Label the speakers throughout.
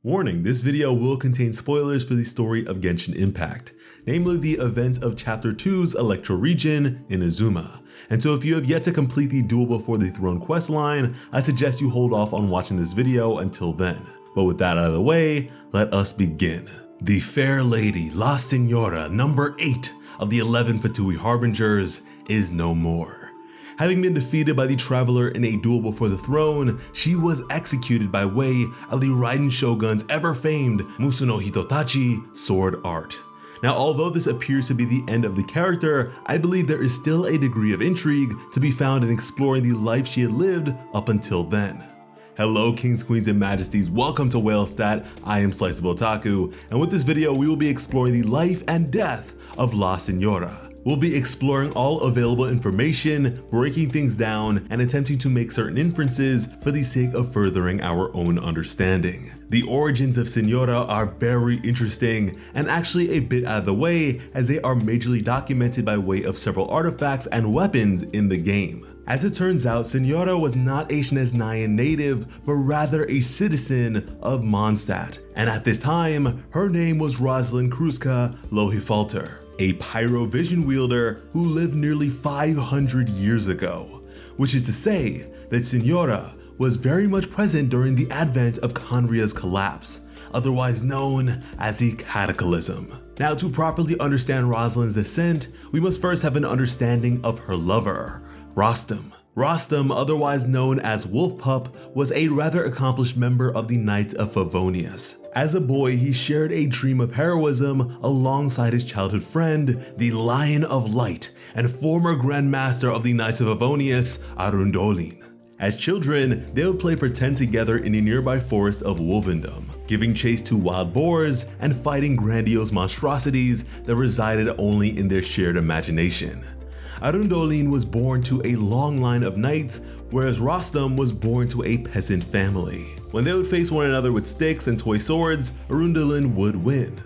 Speaker 1: Warning, this video will contain spoilers for the story of Genshin Impact, namely the events of Chapter 2's Electro region in Azuma. And so if you have yet to complete the Duel Before the Throne questline, I suggest you hold off on watching this video until then. But with that out of the way, let us begin. The fair lady La Signora number 8 of the 11 Fatui Harbingers is no more. Having been defeated by the Traveler in a duel before the throne, she was executed by way of the Raiden Shogun's ever-famed Musuno Hitotachi sword art. Now, although this appears to be the end of the character, I believe there is still a degree of intrigue to be found in exploring the life she had lived up until then. Hello kings, queens, and majesties, welcome to Whalestat. I am Sliceable Otaku, and with this video we will be exploring the life and death of La Signora. We'll be exploring all available information, breaking things down, and attempting to make certain inferences for the sake of furthering our own understanding. The origins of Signora are very interesting and actually a bit out of the way, as they are majorly documented by way of several artifacts and weapons in the game. As it turns out, Signora was not a Snezhnayan native, but rather a citizen of Mondstadt, and at this time, her name was Rosalyne-Kruzchka Lohifalter, a pyrovision wielder who lived nearly 500 years ago, which is to say that Signora was very much present during the advent of Khaenri'ah's collapse, otherwise known as the Cataclysm. Now, to properly understand Rosalyn's descent, we must first have an understanding of her lover, Rostam. Rostam, otherwise known as Wolfpup, was a rather accomplished member of the Knights of Favonius. As a boy, he shared a dream of heroism alongside his childhood friend, the Lion of Light and former Grand Master of the Knights of Favonius, Arundolin. As children, they would play pretend together in the nearby forest of Wolvendom, giving chase to wild boars and fighting grandiose monstrosities that resided only in their shared imagination. Arundolin was born to a long line of knights, whereas Rostam was born to a peasant family. When they would face one another with sticks and toy swords, Arundolin would win.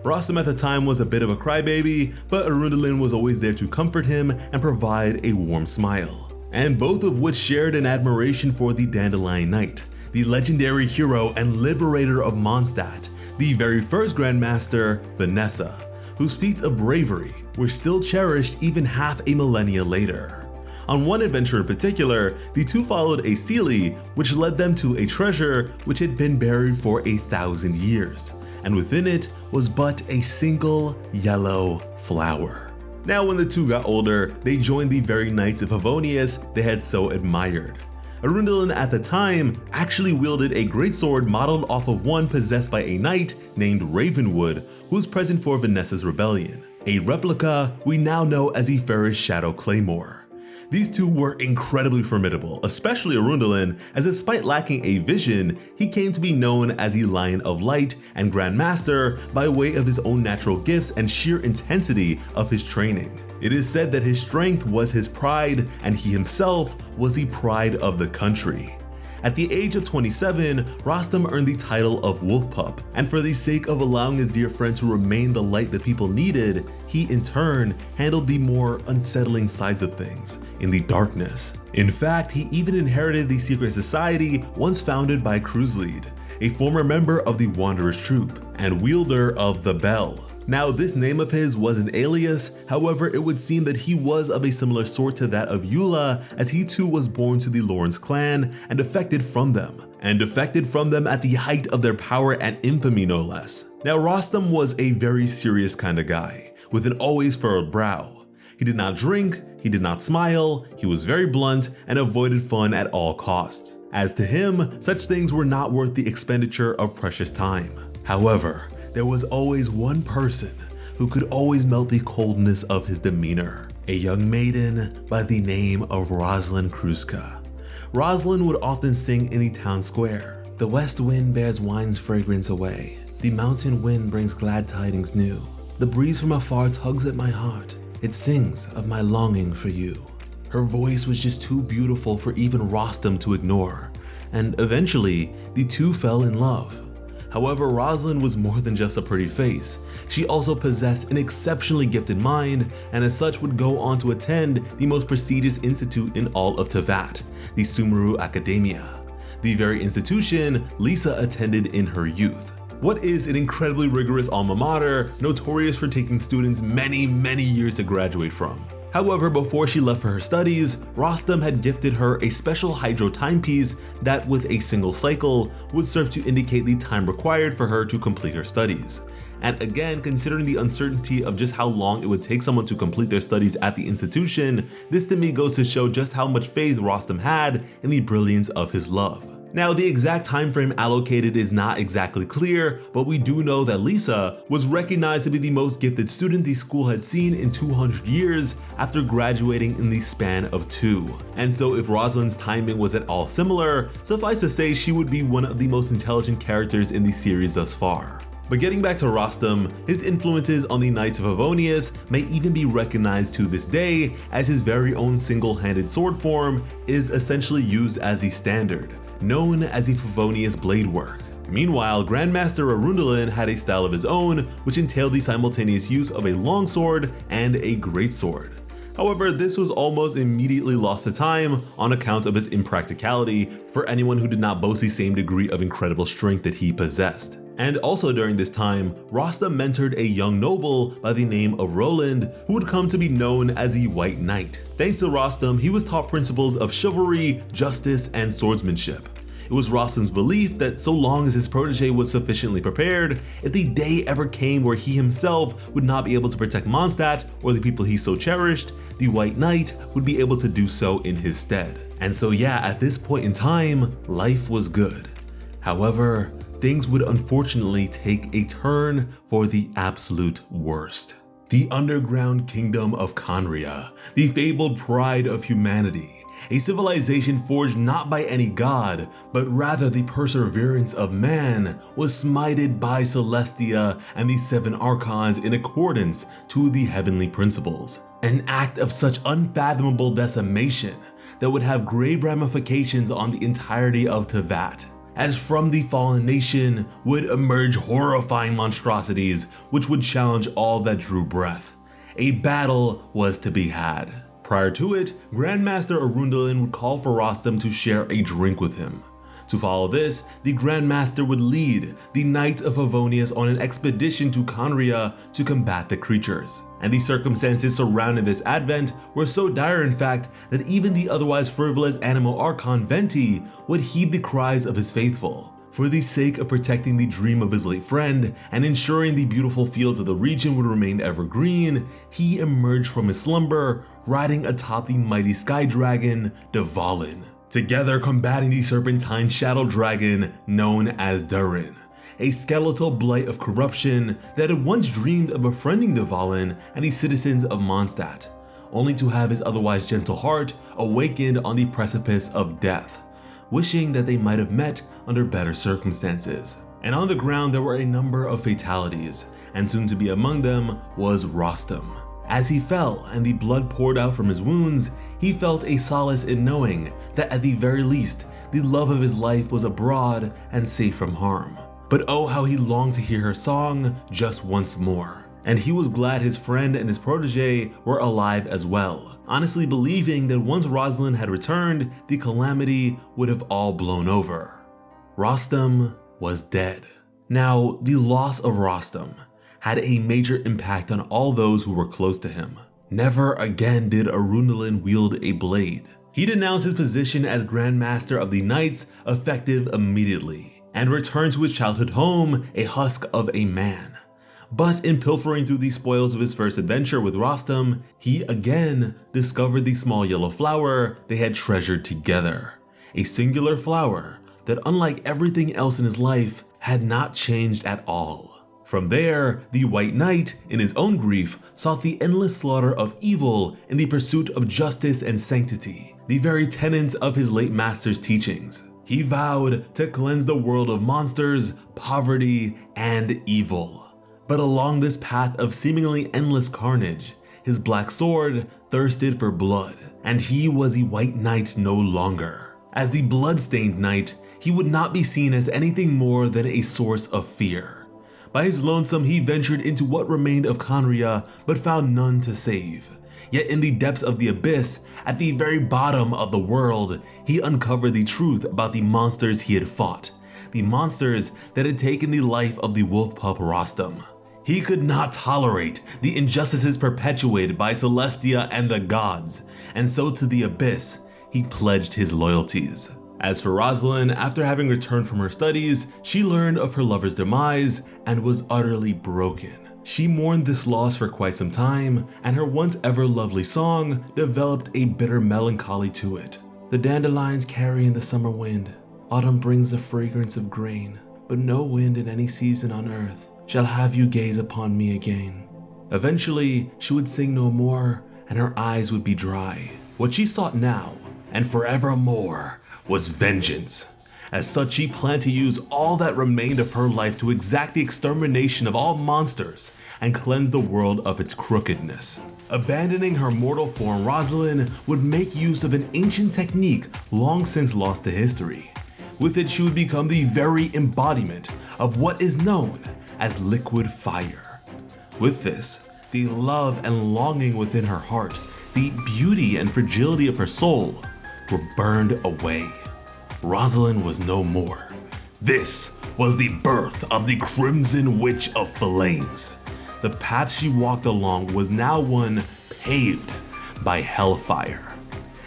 Speaker 1: Rostam at the time was a bit of a crybaby, but Arundolin was always there to comfort him and provide a warm smile. And both of which shared an admiration for the Dandelion Knight, the legendary hero and liberator of Mondstadt, the very first Grandmaster, Vanessa, whose feats of bravery were still cherished even half a millennia later. On one adventure in particular, the two followed a Seelie, which led them to a treasure which had been buried for 1,000 years, and within it was but a single yellow flower. Now, when the two got older, they joined the very Knights of Favonius they had so admired. Arundolin at the time actually wielded a greatsword modeled off of one possessed by a knight named Ravenwood, who was present for Vanessa's rebellion, a replica we now know as the Ferris Shadow Claymore. These two were incredibly formidable, especially Arundolin, as despite lacking a vision, he came to be known as the Lion of Light and Grand Master by way of his own natural gifts and sheer intensity of his training. It is said that his strength was his pride, and he himself was the pride of the country. At the age of 27, Rostam earned the title of Wolfpup, and for the sake of allowing his dear friend to remain the light that people needed, he in turn handled the more unsettling sides of things in the darkness. In fact, he even inherited the secret society once founded by Cruzlead, a former member of the Wanderer's Troop and wielder of the Bell. Now, this name of his was an alias, however, it would seem that he was of a similar sort to that of Eula, as he too was born to the Lawrence clan and defected from them at the height of their power and infamy, no less. Now, Rostam was a very serious kind of guy, with an always furrowed brow. He did not drink, he did not smile, he was very blunt and avoided fun at all costs. As to him, such things were not worth the expenditure of precious time. However, there was always one person who could always melt the coldness of his demeanor, a young maiden by the name of Rosalyne-Kruzchka. Rosalyne would often sing in the town square. The west wind bears wine's fragrance away. The mountain wind brings glad tidings new. The breeze from afar tugs at my heart. It sings of my longing for you. Her voice was just too beautiful for even Rostam to ignore, and eventually the two fell in love. However, Rosalyne was more than just a pretty face. She also possessed an exceptionally gifted mind, and as such would go on to attend the most prestigious institute in all of Teyvat, the Sumeru Academia. the very institution Lisa attended in her youth. What is an incredibly rigorous alma mater, notorious for taking students many years to graduate from. However, before she left for her studies, Rostam had gifted her a special hydro timepiece that, with a single cycle, would serve to indicate the time required for her to complete her studies. And again, considering the uncertainty of just how long it would take someone to complete their studies at the institution, this to me goes to show just how much faith Rostam had in the brilliance of his love. Now, the exact time frame allocated is not exactly clear, but we do know that Lisa was recognized to be the most gifted student the school had seen in 200 years after graduating in the span of 2. And so if Rosalyn's timing was at all similar, suffice to say she would be one of the most intelligent characters in the series thus far. But getting back to Rostam, his influences on the Knights of Favonius may even be recognized to this day, as his very own single-handed sword form is essentially used as the standard, known as the Favonius blade work. Meanwhile, Grandmaster Arundel had a style of his own, which entailed the simultaneous use of a longsword and a greatsword. However, this was almost immediately lost to time on account of its impracticality for anyone who did not boast the same degree of incredible strength that he possessed. And also during this time, Rostam mentored a young noble by the name of Roland, who would come to be known as the White Knight. Thanks to Rostam, he was taught principles of chivalry, justice, and swordsmanship. It was Rostam's belief that so long as his protege was sufficiently prepared, if the day ever came where he himself would not be able to protect Mondstadt or the people he so cherished, the White Knight would be able to do so in his stead. And so yeah, at this point in time, life was good. However, things would unfortunately take a turn for the absolute worst. The underground kingdom of Khaenri'ah, the fabled pride of humanity, a civilization forged not by any god, but rather the perseverance of man, was smited by Celestia and the 7 Archons in accordance to the heavenly principles. An act of such unfathomable decimation that would have grave ramifications on the entirety of Teyvat, as from the fallen nation would emerge horrifying monstrosities which would challenge all that drew breath. A battle was to be had. Prior to it, Grandmaster Arundel would call for Rostam to share a drink with him. To follow this, the Grandmaster would lead the Knights of Favonius on an expedition to Khaenri'ah to combat the creatures. And the circumstances surrounding this advent were so dire in fact that even the otherwise frivolous Animo Archon Venti would heed the cries of his faithful. For the sake of protecting the dream of his late friend and ensuring the beautiful fields of the region would remain evergreen, he emerged from his slumber riding atop the mighty sky dragon, Dvalin, together combating the serpentine shadow dragon known as Durin, a skeletal blight of corruption that had once dreamed of befriending Dvalin and the citizens of Mondstadt, only to have his otherwise gentle heart awakened on the precipice of death, wishing that they might have met under better circumstances. And on the ground there were a number of fatalities, and soon to be among them was Rostam. As he fell and the blood poured out from his wounds, he felt a solace in knowing that at the very least, the love of his life was abroad and safe from harm. But oh, how he longed to hear her song just once more. And he was glad his friend and his protege were alive as well, honestly believing that once Rosalyne had returned, the calamity would have all blown over. Rostam was dead. Now, the loss of Rostam had a major impact on all those who were close to him. Never again did Arundel wield a blade. He denounced his position as Grandmaster of the Knights effective immediately, and returned to his childhood home a husk of a man. But in pilfering through the spoils of his first adventure with Rostam, he again discovered the small yellow flower they had treasured together. A singular flower that, unlike everything else in his life, had not changed at all. From there, the White Knight, in his own grief, sought the endless slaughter of evil in the pursuit of justice and sanctity, the very tenets of his late master's teachings. He vowed to cleanse the world of monsters, poverty, and evil. But along this path of seemingly endless carnage, his black sword thirsted for blood, and he was the White Knight no longer. As the blood-stained knight, he would not be seen as anything more than a source of fear, By his lonesome, he ventured into what remained of Khaenri'ah, but found none to save. Yet in the depths of the abyss, at the very bottom of the world, he uncovered the truth about the monsters he had fought, the monsters that had taken the life of the wolf pup Rostam. He could not tolerate the injustices perpetuated by Celestia and the gods, and so to the abyss, he pledged his loyalties. As for Rosalyne, after having returned from her studies, she learned of her lover's demise and was utterly broken. She mourned this loss for quite some time, and her once ever lovely song developed a bitter melancholy to it. The dandelions carry in the summer wind. Autumn brings the fragrance of grain, but no wind in any season on earth shall have you gaze upon me again. Eventually, she would sing no more, and her eyes would be dry. What she sought now, and forevermore, was vengeance. As such, she planned to use all that remained of her life to exact the extermination of all monsters and cleanse the world of its crookedness. Abandoning her mortal form, Rosalyne would make use of an ancient technique long since lost to history. With it, she would become the very embodiment of what is known as liquid fire. With this, the love and longing within her heart, the beauty and fragility of her soul, were burned away. Rosalyne was no more. This was the birth of the Crimson Witch of Flames. The path she walked along was now one paved by hellfire.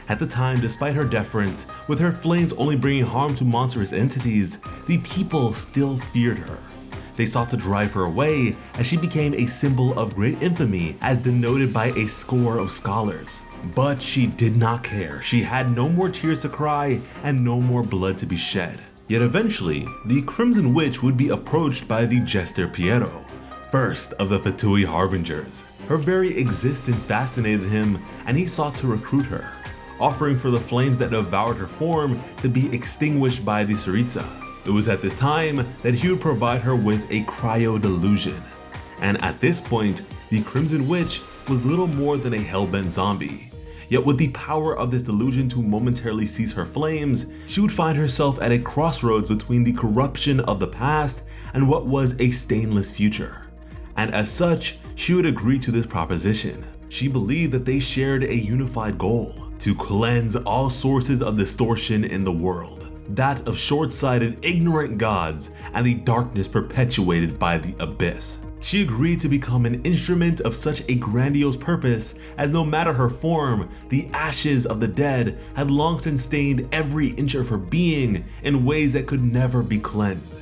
Speaker 1: At the time, despite her deference, with her flames only bringing harm to monstrous entities, the people still feared her. They sought to drive her away, as she became a symbol of great infamy as denoted by a score of scholars. But she did not care. She had no more tears to cry and no more blood to be shed. Yet eventually, the Crimson Witch would be approached by the jester Piero, first of the Fatui Harbingers. Her very existence fascinated him, and he sought to recruit her, offering for the flames that devoured her form to be extinguished by the Tsaritsa. It was at this time that he would provide her with a cryo delusion. And at this point, the Crimson Witch was little more than a hellbent zombie. Yet with the power of this delusion to momentarily cease her flames, she would find herself at a crossroads between the corruption of the past and what was a stainless future. And as such, she would agree to this proposition. She believed that they shared a unified goal: to cleanse all sources of distortion in the world, that of short-sighted, ignorant gods and the darkness perpetuated by the abyss. She agreed to become an instrument of such a grandiose purpose, as no matter her form, the ashes of the dead had long since stained every inch of her being in ways that could never be cleansed.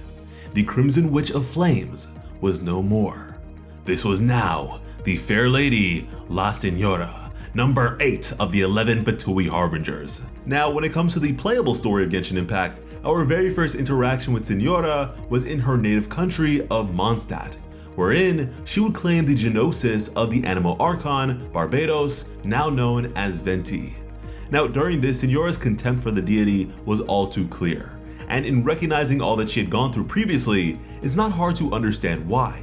Speaker 1: The Crimson Witch of Flames was no more. This was now the fair lady La Signora, number 8 of the 11 Fatui Harbingers. Now, when it comes to the playable story of Genshin Impact, our very first interaction with Signora was in her native country of Mondstadt, wherein she would claim the genosis of the animal archon, Barbados, now known as Venti. Now, during this, Signora's contempt for the deity was all too clear, and in recognizing all that she had gone through previously, it's not hard to understand why.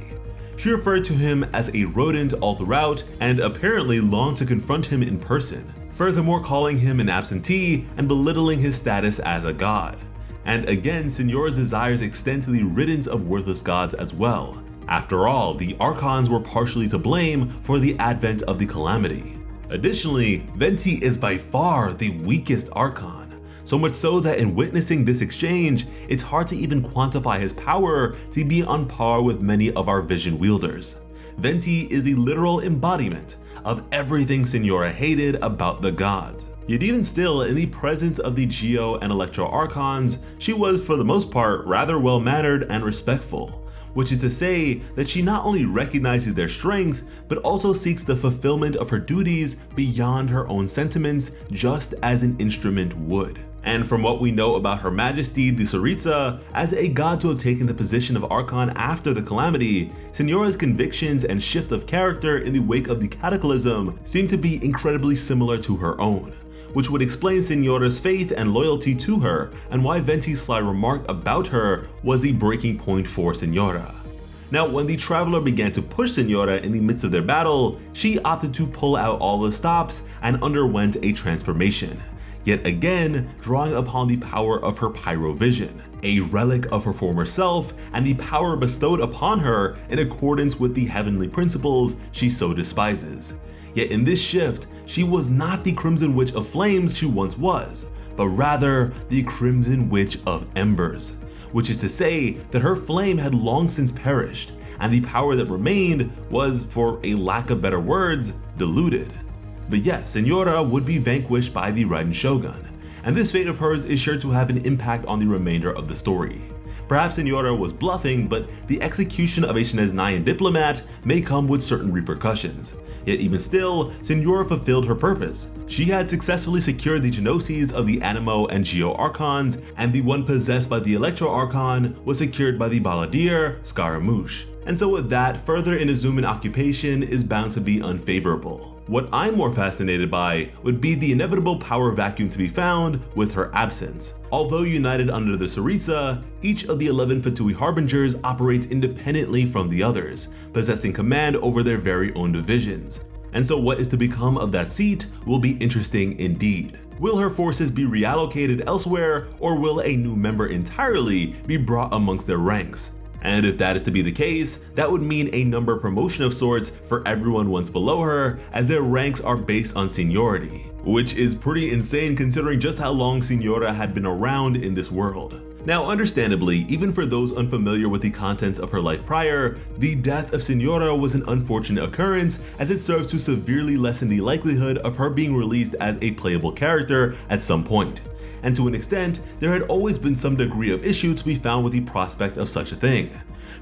Speaker 1: She referred to him as a rodent all throughout, and apparently longed to confront him in person, furthermore calling him an absentee and belittling his status as a god. And again, Signora's desires extend to the riddance of worthless gods as well. After all, the Archons were partially to blame for the advent of the calamity. Additionally, Venti is by far the weakest Archon, so much so that in witnessing this exchange, it's hard to even quantify his power to be on par with many of our vision wielders. Venti is the literal embodiment of everything Signora hated about the gods. Yet even still, in the presence of the Geo and Electro Archons, she was for the most part rather well-mannered and respectful. Which is to say that she not only recognizes their strength, but also seeks the fulfillment of her duties beyond her own sentiments, just as an instrument would. And from what we know about Her Majesty the Tsaritsa, as a god to have taken the position of Archon after the calamity, Signora's convictions and shift of character in the wake of the cataclysm seem to be incredibly similar to her own, which would explain Signora's faith and loyalty to her, and why Venti's sly remark about her was a breaking point for Signora. Now, when the Traveler began to push Signora in the midst of their battle, she opted to pull out all the stops and underwent a transformation, yet again drawing upon the power of her pyrovision. a relic of her former self and the power bestowed upon her in accordance with the heavenly principles she so despises. Yet in this shift, she was not the Crimson Witch of Flames she once was, but rather the Crimson Witch of Embers, which is to say that her flame had long since perished, and the power that remained was, for a lack of better words, diluted. But yes, Signora would be vanquished by the Raiden Shogun, and this fate of hers is sure to have an impact on the remainder of the story. Perhaps Signora was bluffing, but the execution of a Shineznayan diplomat may come with certain repercussions. Yet even still, Signora fulfilled her purpose. She had successfully secured the Genoses of the Anemo and Geo Archons, and the one possessed by the Electro Archon was secured by the Balladeer, Scaramouche. And so with that, further Inazuman occupation is bound to be unfavorable. What I'm more fascinated by would be the inevitable power vacuum to be found with her absence. Although united under the Tsaritsa, each of the 11 Fatui Harbingers operates independently from the others, possessing command over their very own divisions. And so what is to become of that seat will be interesting indeed. Will her forces be reallocated elsewhere, or will a new member entirely be brought amongst their ranks? And if that is to be the case, that would mean a number promotion of sorts for everyone once below her, as their ranks are based on seniority, which is pretty insane considering just how long Signora had been around in this world. Now understandably, even for those unfamiliar with the contents of her life prior, the death of Signora was an unfortunate occurrence, as it serves to severely lessen the likelihood of her being released as a playable character at some point. And to an extent, there had always been some degree of issue to be found with the prospect of such a thing.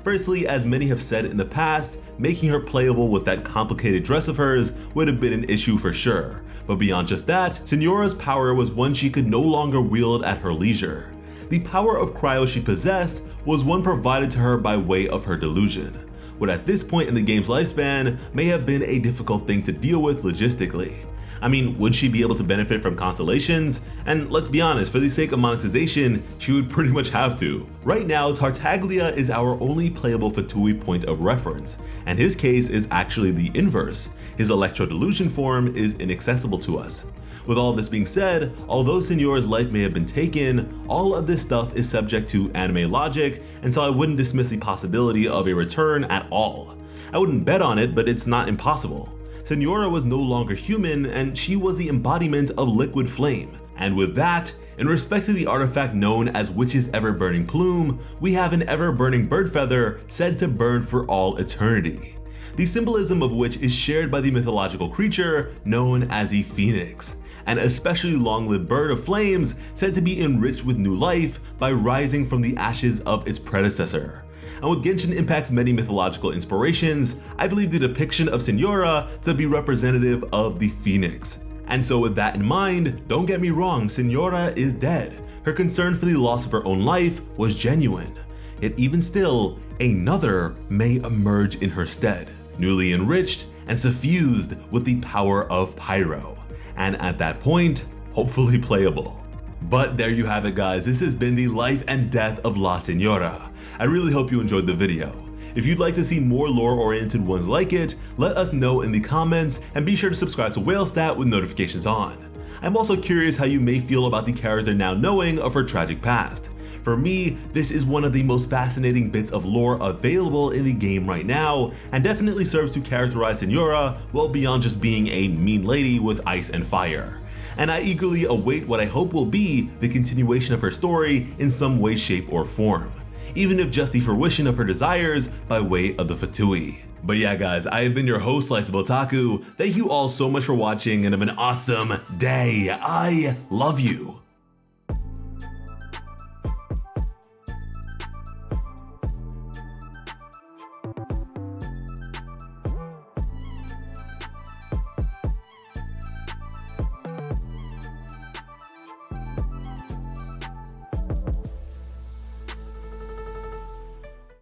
Speaker 1: Firstly, as many have said in the past, making her playable with that complicated dress of hers would have been an issue for sure. But beyond just that, Signora's power was one she could no longer wield at her leisure. The power of cryo she possessed was one provided to her by way of her delusion, what at this point in the game's lifespan may have been a difficult thing to deal with logistically. I mean, would she be able to benefit from constellations? And let's be honest, for the sake of monetization, she would pretty much have to. Right now, Tartaglia is our only playable Fatui point of reference, and his case is actually the inverse. His Electro Delusion form is inaccessible to us. With all this being said, although Signora's life may have been taken, all of this stuff is subject to anime logic, and so I wouldn't dismiss the possibility of a return at all. I wouldn't bet on it, but it's not impossible. Signora was no longer human, and she was the embodiment of liquid flame. And with that, in respect to the artifact known as Witch's Ever-Burning Plume, we have an ever-burning bird feather said to burn for all eternity. The symbolism of which is shared by the mythological creature known as a phoenix, an especially long-lived bird of flames said to be enriched with new life by rising from the ashes of its predecessor. And with Genshin Impact's many mythological inspirations, I believe the depiction of Signora to be representative of the Phoenix. And so with that in mind, don't get me wrong, Signora is dead. Her concern for the loss of her own life was genuine. Yet even still, another may emerge in her stead, newly enriched and suffused with the power of Pyro. And at that point, hopefully playable. But there you have it guys, this has been the life and death of La Signora. I really hope you enjoyed the video. If you'd like to see more lore-oriented ones like it, let us know in the comments and be sure to subscribe to Whalestat with notifications on. I'm also curious how you may feel about the character now knowing of her tragic past. For me, this is one of the most fascinating bits of lore available in the game right now, and definitely serves to characterize Signora well beyond just being a mean lady with ice and fire. And I eagerly await what I hope will be the continuation of her story in some way, shape, or form, even if just the fruition of her desires by way of the Fatui. But yeah guys, I have been your host, Sliceable Otaku. Thank you all so much for watching and have an awesome day. I love you.